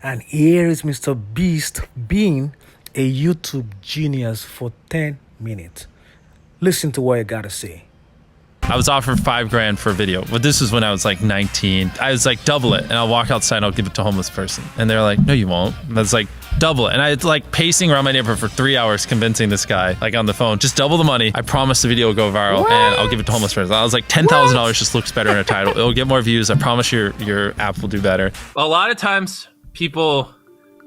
And here is Mr. Beast being a YouTube genius for 10 minutes. Listen to what I gotta say. I was offered $5,000 for a video, but this was when I was like 19. I was like, double it, and I'll walk outside and I'll give it to a homeless person. And they're like, no, you won't. And I was like, double it. And I was like pacing around my neighborhood for 3 hours, convincing this guy, like on the phone, just double the money. I promise the video will go viral, and I'll give it to a homeless person. I was like, $10,000 just looks better in a title. It'll get more views. I promise your app will do better. A lot of times people,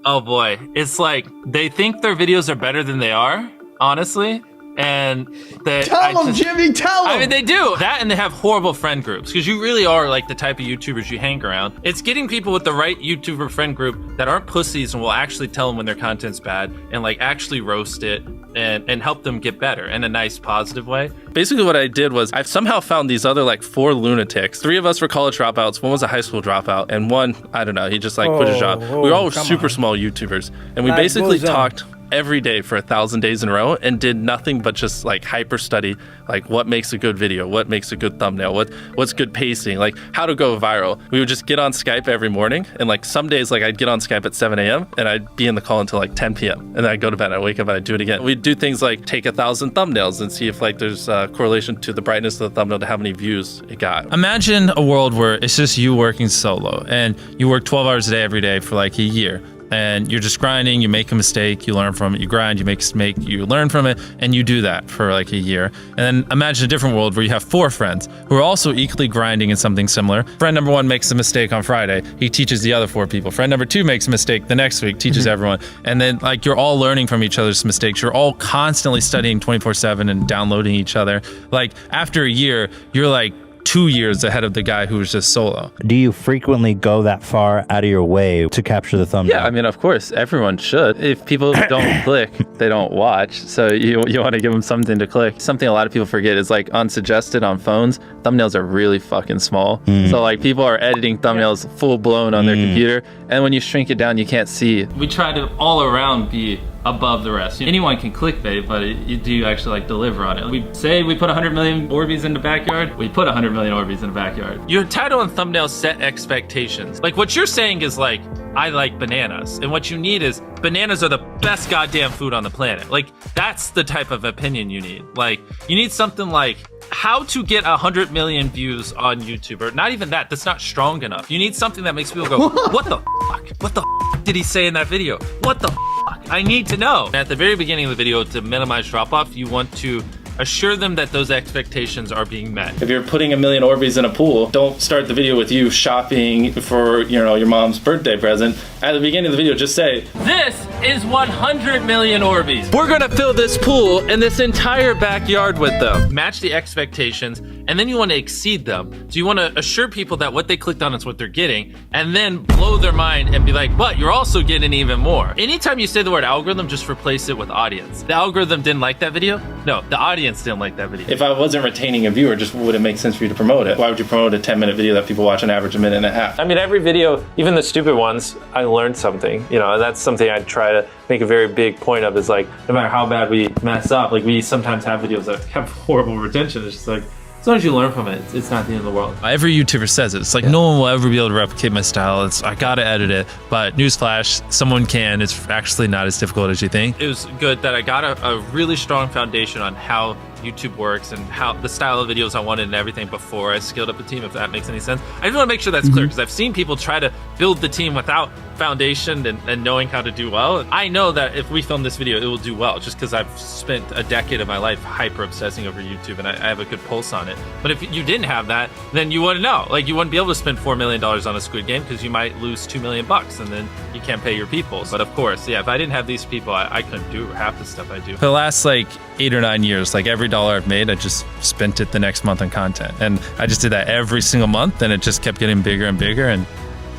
oh boy, it's like they think their videos are better than they are, honestly. And tell them, Jimmy, tell them. I mean, they do that, and they have horrible friend groups because you really are like the type of YouTubers you hang around. It's getting people with the right YouTuber friend group that aren't pussies and will actually tell them when their content's bad and like actually roast it and help them get better in a nice, positive way. Basically what I did was I've somehow found these other like 4 lunatics. 3 of us were college dropouts, 1 was a high school dropout, and 1, I don't know, he just like quit his job. We were all super small YouTubers, and we basically talked every day for 1,000 days in a row and did nothing but just like hyper study like what makes a good video, what makes a good thumbnail, what's good pacing, like how to go viral. We would just get on Skype every morning, and like some days like I'd get on Skype at 7 a.m. and I'd be in the call until like 10 p.m. and then I'd go to bed, I'd wake up and I'd do it again. We'd do things like take 1,000 thumbnails and see if like there's a correlation to the brightness of the thumbnail to how many views it got. Imagine a world where it's just you working solo and you work 12 hours a day every day for like a year. And you're just grinding, you make a mistake, you learn from it, you grind, you make a mistake, you learn from it, and you do that for like a year. And then imagine a different world where you have 4 friends who are also equally grinding in something similar. Friend number 1 makes a mistake on Friday, he teaches the other 4 people. Friend number 2 makes a mistake the next week, teaches everyone. And then like you're all learning from each other's mistakes. You're all constantly studying 24/7 and downloading each other. Like after a year, you're like 2 years ahead of the guy who was just solo. Do you frequently go that far out of your way to capture the thumbnail? Yeah, I mean, of course, everyone should. If people don't click, they don't watch. So you want to give them something to click. Something a lot of people forget is like unsuggested on phones, thumbnails are really fucking small. So like people are editing thumbnails full blown on their computer, and when you shrink it down, you can't see. We try to all around be above the rest. Anyone can clickbait, but do you actually like deliver on it? We say we put 100 million Orbeez in the backyard, we put 100 million Orbeez in the backyard. Your title and thumbnail set expectations. Like what you're saying is like, I like bananas. And what you need is bananas are the best goddamn food on the planet. Like that's the type of opinion you need. Like you need something like how to get 100 million views on YouTube, or not even that, that's not strong enough. You need something that makes people go, what the fuck? What the fuck did he say in that video? What the fuck? I need to know. At the very beginning of the video, to minimize drop off, you want to assure them that those expectations are being met. If you're putting 1 million Orbeez in a pool, don't start the video with you shopping for, you know, your mom's birthday present. At the beginning of the video, just say, this is 100 million Orbeez. We're gonna fill this pool and this entire backyard with them. Match the expectations, and then you want to exceed them. So you want to assure people that what they clicked on is what they're getting, and then blow their mind and be like, but you're also getting even more. Anytime you say the word algorithm, just replace it with audience. The algorithm didn't like that video? No, the audience didn't like that video. If I wasn't retaining a viewer, just would it make sense for you to promote it? Why would you promote a 10-minute video that people watch on average a minute and a half? I mean, every video, even the stupid ones, I learned something, you know, and that's something I try to make a very big point of, is like, no matter how bad we mess up, like we sometimes have videos that have horrible retention. It's just like, as long as you learn from it, it's not the end of the world. Every YouTuber says it. It's like, no one will ever be able to replicate my style. I gotta edit it. But newsflash, someone can. It's actually not as difficult as you think. It was good that I got a really strong foundation on how YouTube works and how the style of videos I wanted and everything before I scaled up the team, if that makes any sense. I just want to make sure that's clear, because I've seen people try to build the team without foundation and knowing how to do well. I know that if we film this video, it will do well, just because I've spent a decade of my life hyper obsessing over YouTube, and I have a good pulse on it. But if you didn't have that, then you wouldn't know. Like, you wouldn't be able to spend $4 million on a Squid Game, because you might lose $2 million, and then you can't pay your people. But of course, yeah, if I didn't have these people, I couldn't do half the stuff I do. For the last like 8 or 9 years, like every dollar I've made, I just spent it the next month on content. And I just did that every single month, and it just kept getting bigger and bigger, and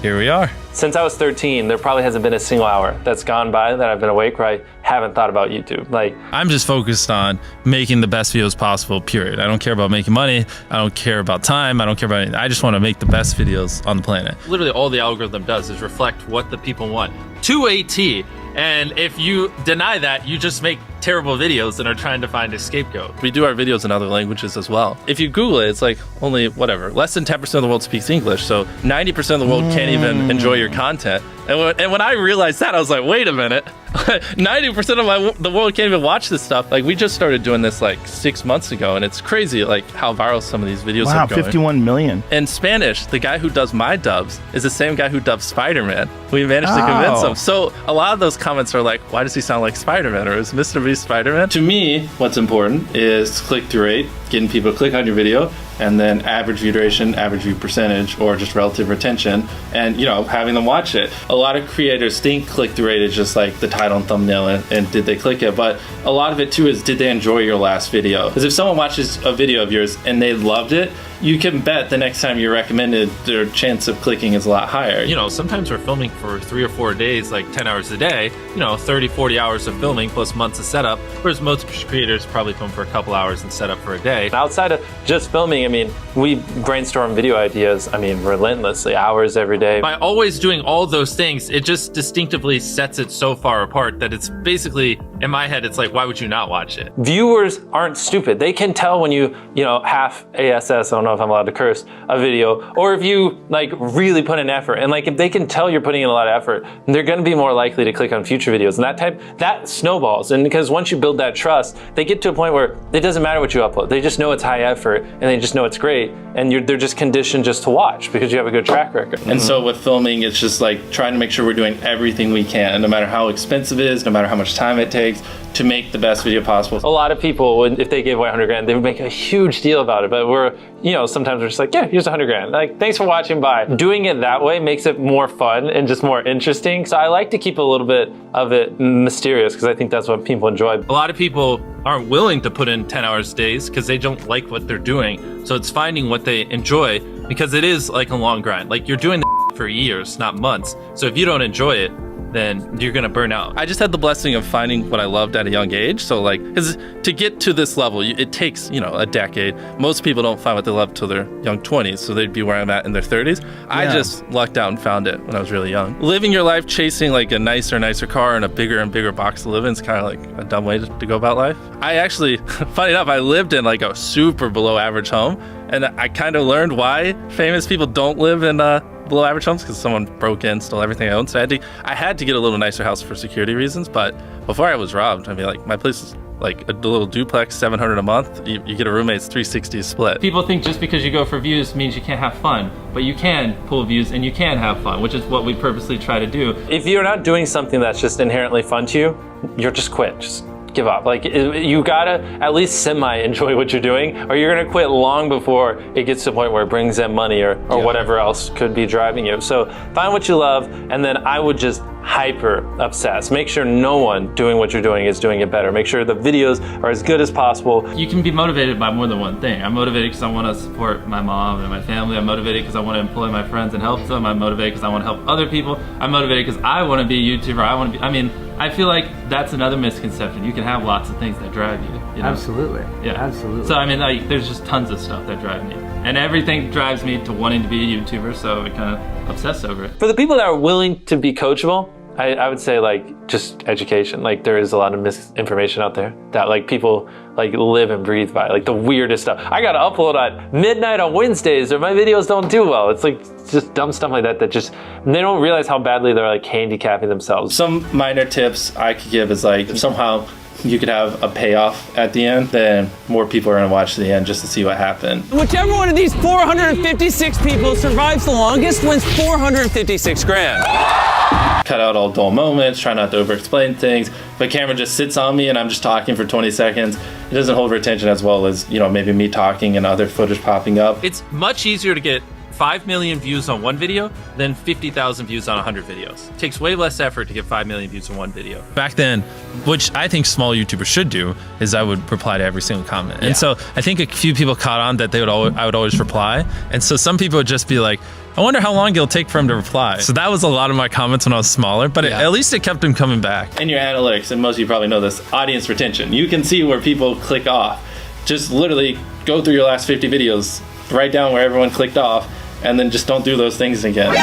here we are. Since I was 13, there probably hasn't been a single hour that's gone by that I've been awake where I haven't thought about YouTube. Like, I'm just focused on making the best videos possible, period. I don't care about making money. I don't care about time. I don't care about anything. I just want to make the best videos on the planet. Literally all the algorithm does is reflect what the people want to a T. And if you deny that, you just make terrible videos and are trying to find a scapegoat. We do our videos in other languages as well. If you Google it, it's like only whatever, less than 10% of the world speaks English. So 90% of the world can't even enjoy your content. And when I realized that, I was like, wait a minute. 90% of the world can't even watch this stuff. Like, we just started doing this like 6 months ago, and it's crazy like how viral some of these videos are going. 51 million. In Spanish, the guy who does my dubs is the same guy who dubbed Spider-Man. We managed to convince him. So a lot of those comments are like, why does he sound like Spider-Man? Or is MrBEAST Spider-Man? To me, what's important is click-through rate, getting people to click on your video, and then average view duration, average view percentage, or just relative retention, and having them watch it. A lot of creators think click-through rate is just like the title and thumbnail and did they click it, but a lot of it too is, did they enjoy your last video? Because if someone watches a video of yours and they loved it, you can bet the next time you're recommended, their chance of clicking is a lot higher. Sometimes we're filming for 3 or 4 days, like 10 hours a day, 30, 40 hours of filming plus months of setup, whereas most creators probably film for a couple hours and set up for a day. Outside of just filming, we brainstorm video ideas, relentlessly, hours every day. By always doing all those things, it just distinctively sets it so far apart that it's basically, in my head, it's like, why would you not watch it? Viewers aren't stupid. They can tell when you half ASS, I don't know if I'm allowed to curse, a video, or if you like really put in effort. And like, if they can tell you're putting in a lot of effort, they're gonna be more likely to click on future videos. And that snowballs. And because once you build that trust, they get to a point where it doesn't matter what you upload. They just know it's high effort and they just know it's great. And they're just conditioned just to watch because you have a good track record. And so with filming, it's just like trying to make sure we're doing everything we can, no matter how expensive it is, no matter how much time it takes, to make the best video possible. A lot of people, if they gave away 100 grand, they would make a huge deal about it. But sometimes we're just like, yeah, here's 100 grand. Like, thanks for watching, bye. Doing it that way makes it more fun and just more interesting. So I like to keep a little bit of it mysterious because I think that's what people enjoy. A lot of people aren't willing to put in 10 hours days because they don't like what they're doing. So it's finding what they enjoy, because it is like a long grind. Like, you're doing the for years, not months. So if you don't enjoy it, then you're gonna burn out. I just had the blessing of finding what I loved at a young age. So like, because to get to this level, it takes, a decade. Most people don't find what they love till their young 20s. So they'd be where I'm at in their 30s. Yeah. I just lucked out and found it when I was really young. Living your life chasing like a nicer car and a bigger and bigger box to live in is kind of like a dumb way to go about life. I actually, funny enough, I lived in like a super below average home. And I kind of learned why famous people don't live in below average homes, because someone broke in, stole everything I owned. So I had to get a little nicer house for security reasons. But before I was robbed, like, my place is like a little duplex, $700 a month. You get a roommate's $360 split. People think just because you go for views means you can't have fun, but you can pull views and you can have fun, which is what we purposely try to do. If you're not doing something that's just inherently fun to you, you're just quit. Just give up. Like, you gotta at least semi-enjoy what you're doing, or you're gonna quit long before it gets to the point where it brings in money or whatever else could be driving you. So find what you love, and then I would just hyper obsess. Make sure no one doing what you're doing is doing it better. Make sure the videos are as good as possible. You can be motivated by more than one thing. I'm motivated because I want to support my mom and my family. I'm motivated because I want to employ my friends and help them. I'm motivated because I want to help other people. I'm motivated because I want to be a YouTuber. I feel like that's another misconception. You can have lots of things that drive you. Absolutely. Yeah. Absolutely. So there's just tons of stuff that drive me. And everything drives me to wanting to be a YouTuber, so I kind of obsess over it. For the people that are willing to be coachable, I would say just education. There is a lot of misinformation out there that people live and breathe by, the weirdest stuff. I gotta upload at midnight on Wednesdays or my videos don't do well. It's just dumb stuff like that they don't realize how badly they're handicapping themselves. Some minor tips I could give is if somehow you could have a payoff at the end, then more people are gonna watch to the end just to see what happened. Whichever one of these 456 people survives the longest wins 456 grand. Cut out all dull moments, try not to over-explain things. If a camera just sits on me and I'm just talking for 20 seconds, it doesn't hold retention as well as, maybe me talking and other footage popping up. It's much easier to get 5 million views on one video than 50,000 views on 100 videos. It takes way less effort to get 5 million views on one video. Back then, which I think small YouTubers should do, is I would reply to every single comment. And so I think a few people caught on that I would always reply. And so some people would just be like, I wonder how long it'll take for him to reply. So that was a lot of my comments when I was smaller, but at least it kept him coming back. In your analytics, and most of you probably know this, audience retention. You can see where people click off. Just literally go through your last 50 videos, write down where everyone clicked off, and then just don't do those things again.